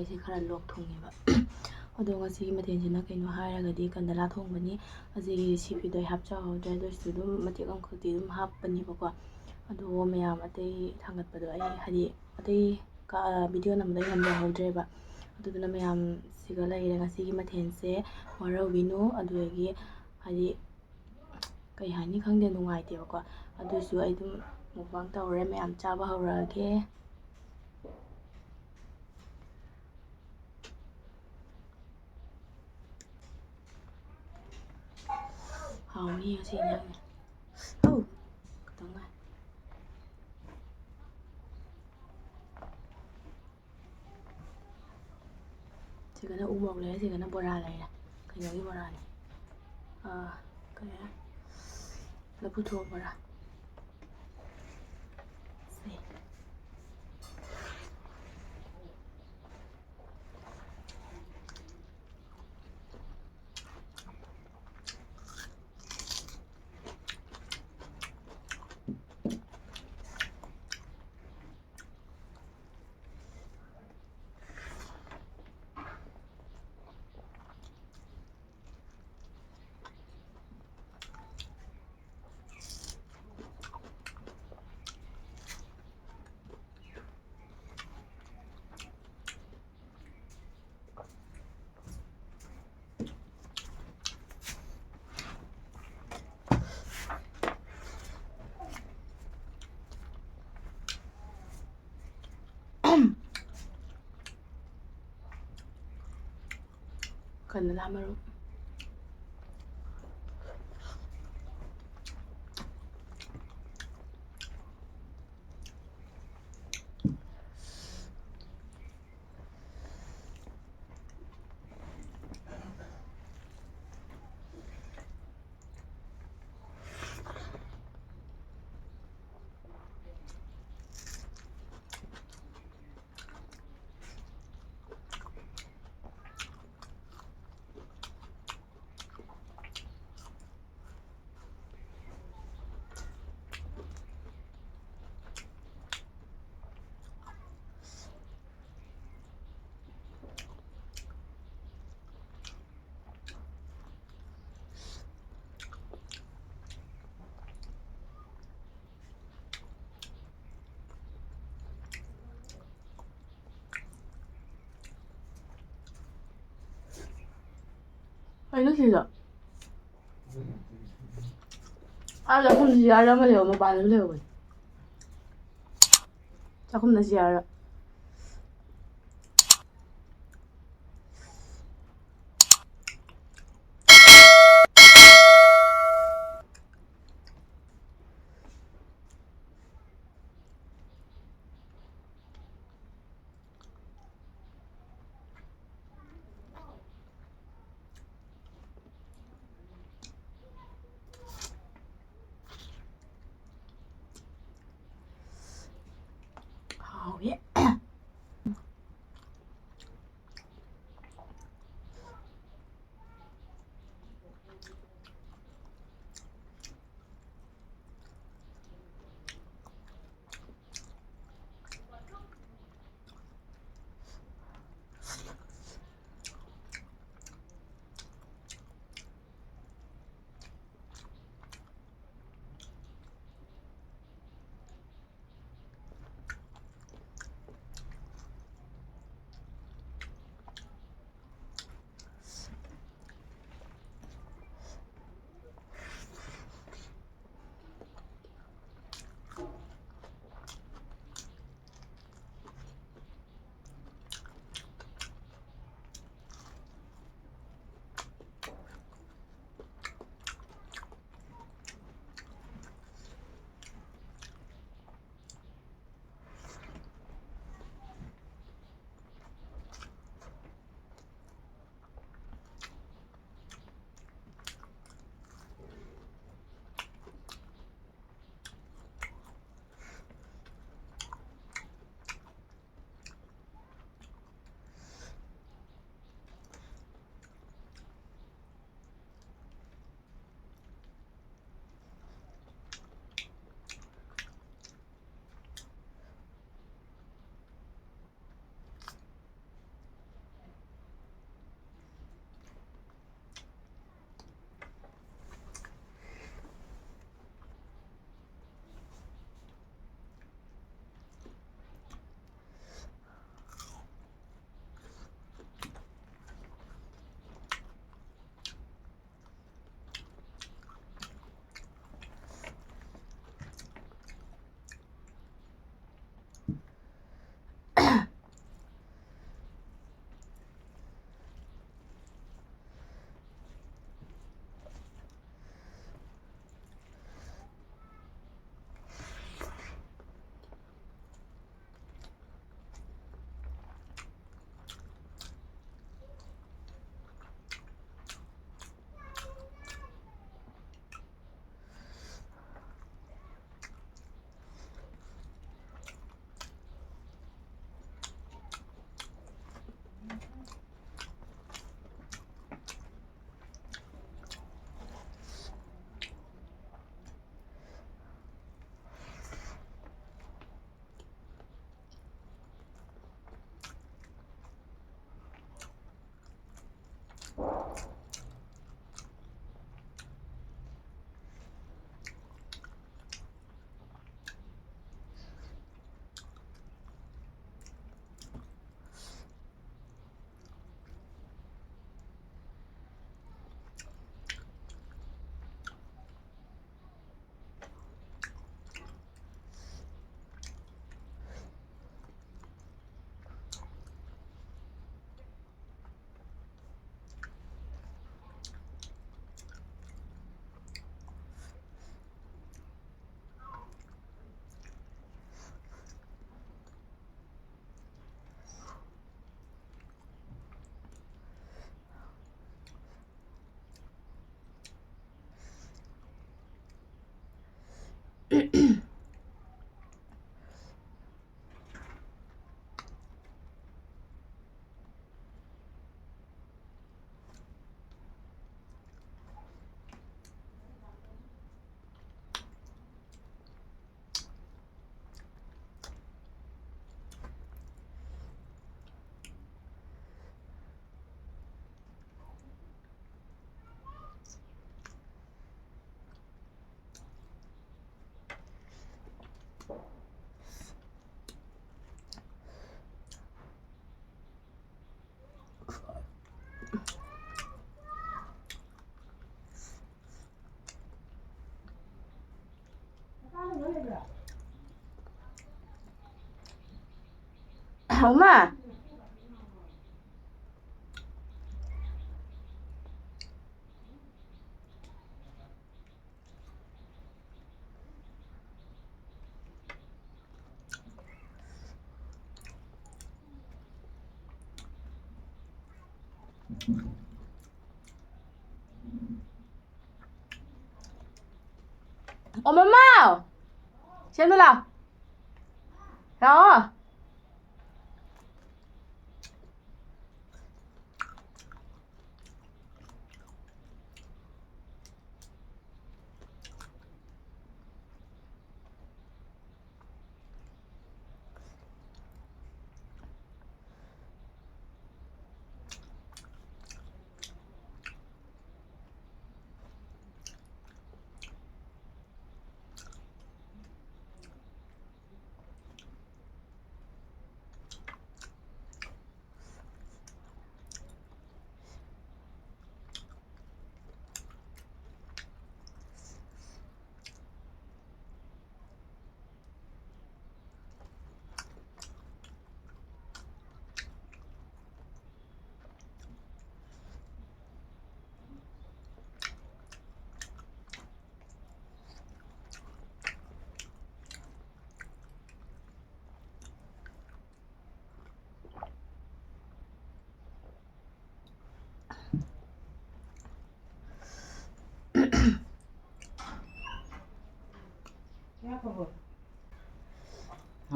ꯑꯩꯁꯦ ꯈꯔ ꯂꯣꯛ ꯊꯨꯡꯉꯦꯕ ꯑꯗꯣ ꯉꯁꯤꯒꯤ ꯃꯊꯦꯜꯁꯤꯅ ꯀꯩꯅꯣ ꯍꯥꯏꯔꯒꯗꯤ ꯀꯟꯗꯂꯥ ꯊꯣꯡꯕꯅꯤ ꯑꯁꯤꯒꯤ ꯔꯦꯁꯤꯄꯤꯗꯣ ꯑꯩ ꯍꯥꯞꯆꯍꯧꯗ꯭ꯔꯦ ꯑꯗꯨꯏꯁꯨ ꯑꯗꯨꯝ ꯃꯇꯦꯛ ꯑꯃꯈꯛꯇꯤ ꯑꯗꯨꯝ ꯍꯥꯞꯄꯅꯦꯕꯀꯣ ꯑꯗꯣ ꯃꯌꯥꯝ ꯑꯇꯩ ꯊꯥꯡꯒꯠꯄꯗꯣ ꯑꯩ ꯍꯥꯏꯗꯤ ꯑꯇꯩ ꯚꯤꯗꯤꯑꯣ ꯅꯝꯕꯗ ꯑꯩ ꯉꯝꯖꯍꯧꯗ꯭ꯔꯦꯕ ꯑꯗꯨꯗꯨꯅ ꯃꯌꯥꯝꯁꯤꯒ ꯂꯩꯔꯦ ꯉꯁꯤꯒꯤ ꯃꯊꯦꯜꯁꯦ ꯋꯥꯔꯧꯕꯤꯅꯨ ꯑꯗꯨꯗꯒꯤ ꯍꯥꯏꯗꯤ ꯀꯩ ꯍꯥꯏꯅꯤ ꯈꯪꯗꯦ ꯅꯨꯡꯉꯥꯏꯇꯦꯕꯀꯣ ꯑꯗꯨꯁꯨ ꯑꯩ ꯑꯗꯨꯝ ꯃꯨꯛꯕꯥꯡ ꯇꯧꯔꯦ ꯃꯌꯥꯝ ꯆꯥꯕ ꯍꯧꯔꯛꯑꯒꯦ ꯍꯥꯎꯅꯤ ꯉꯁꯤ ꯏꯟꯖꯥꯡꯁꯦ ꯈꯤꯇꯪ ꯉꯥꯏ ꯁꯤꯒꯅ ꯎ ꯃꯣꯔꯣꯛ ꯂꯩꯔꯦ ꯁꯤꯒꯅ ꯕꯣꯔꯥ ꯂꯩꯔꯦ ꯀꯩꯅꯣꯒꯤ ꯕꯣꯔꯥꯅꯤ ꯀꯩ ꯂꯐꯨ ꯊꯔꯣ ꯕꯣꯔꯥ ꯀꯟꯗꯂꯥ ꯃꯔꯨ ꯑꯩꯅ ꯁꯤꯗ ꯆꯥꯛꯈꯨꯝꯗ ꯆꯤꯌꯥꯔ ꯑꯃ ꯂꯩꯍꯧ ꯃꯄꯥꯟꯗꯁꯨ ꯂꯩꯍꯧꯕꯅꯤ ꯆꯥꯛꯈꯨꯝꯗ ꯆꯤꯌꯥꯔ ꯍꯥꯎꯋꯦ 엄마! 엄마! Xem tôi nào. Đó.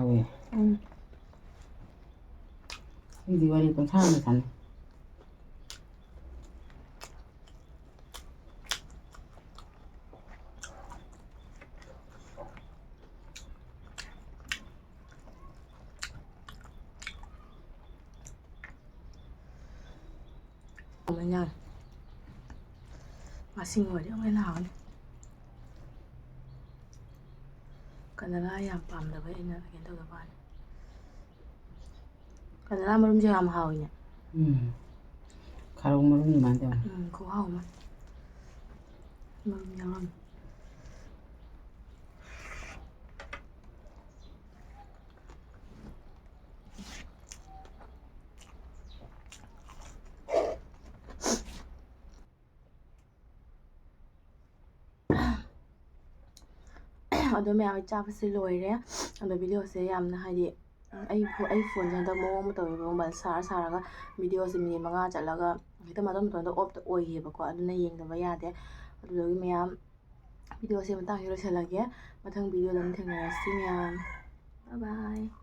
왜? 네가 이건 사람을 사네. 그냥 맛있는 거지 왜 나오니? ꯀꯅꯂꯥ ꯌꯥꯝ ꯄꯥꯝꯗꯕ ꯑꯩꯅ ꯀꯩꯅꯣ ꯇꯧꯗꯕ ꯋꯥꯅꯤ. ꯀꯅꯂꯥ ꯃꯔꯨꯝꯁꯦ ꯌꯥꯝ ꯍꯥꯎꯏꯅꯦ. 가루 물음이 많대. ꯈꯨꯍꯥꯎ ꯑꯃ. ꯃꯔꯨꯝ ꯌꯥꯎꯔꯝꯃꯦ. ꯑꯗꯣ ꯃꯌꯥꯝ ꯆꯥꯕꯁꯦ ꯂꯣꯏꯔꯦ. ꯑꯗꯣ ꯚꯤꯗꯤꯑꯣꯁꯦ ꯌꯥꯝꯅ ꯍꯥꯏꯗꯤ ꯑꯩ ꯐꯣꯟꯁꯦ ꯍꯟꯗꯛ ꯃꯑꯣꯡ ꯑꯃ ꯇꯧꯋꯦꯕ ꯃꯣꯕꯥꯏꯜ ꯁꯥꯔꯒ ꯚꯤꯗꯤꯑꯣꯁꯦ ꯃꯤꯅꯤꯠ 5 ꯆꯠꯂꯒ ꯍꯦꯛꯇ ꯃꯇꯣꯝꯇ ꯑꯣꯐꯇ ꯑꯣꯏꯈꯤꯕꯀꯣ. ꯑꯗꯨꯅ ꯌꯦꯡꯗꯕ ꯌꯥꯗꯦ. ꯑꯗꯨꯗꯒꯤ ꯃꯌꯥꯝ ꯚꯤꯗꯤꯑꯣꯁꯦ ꯃꯇꯥꯡꯁꯤ ꯂꯣꯏꯁꯤꯜꯂꯒꯦ. ꯃꯊꯪ ꯚꯤꯗꯤꯑꯣꯗ ꯑꯃꯨꯛ ꯊꯦꯡꯅꯔꯁꯤ ꯃꯌꯥꯝ. ꯕꯥꯏ ꯕꯥꯏ.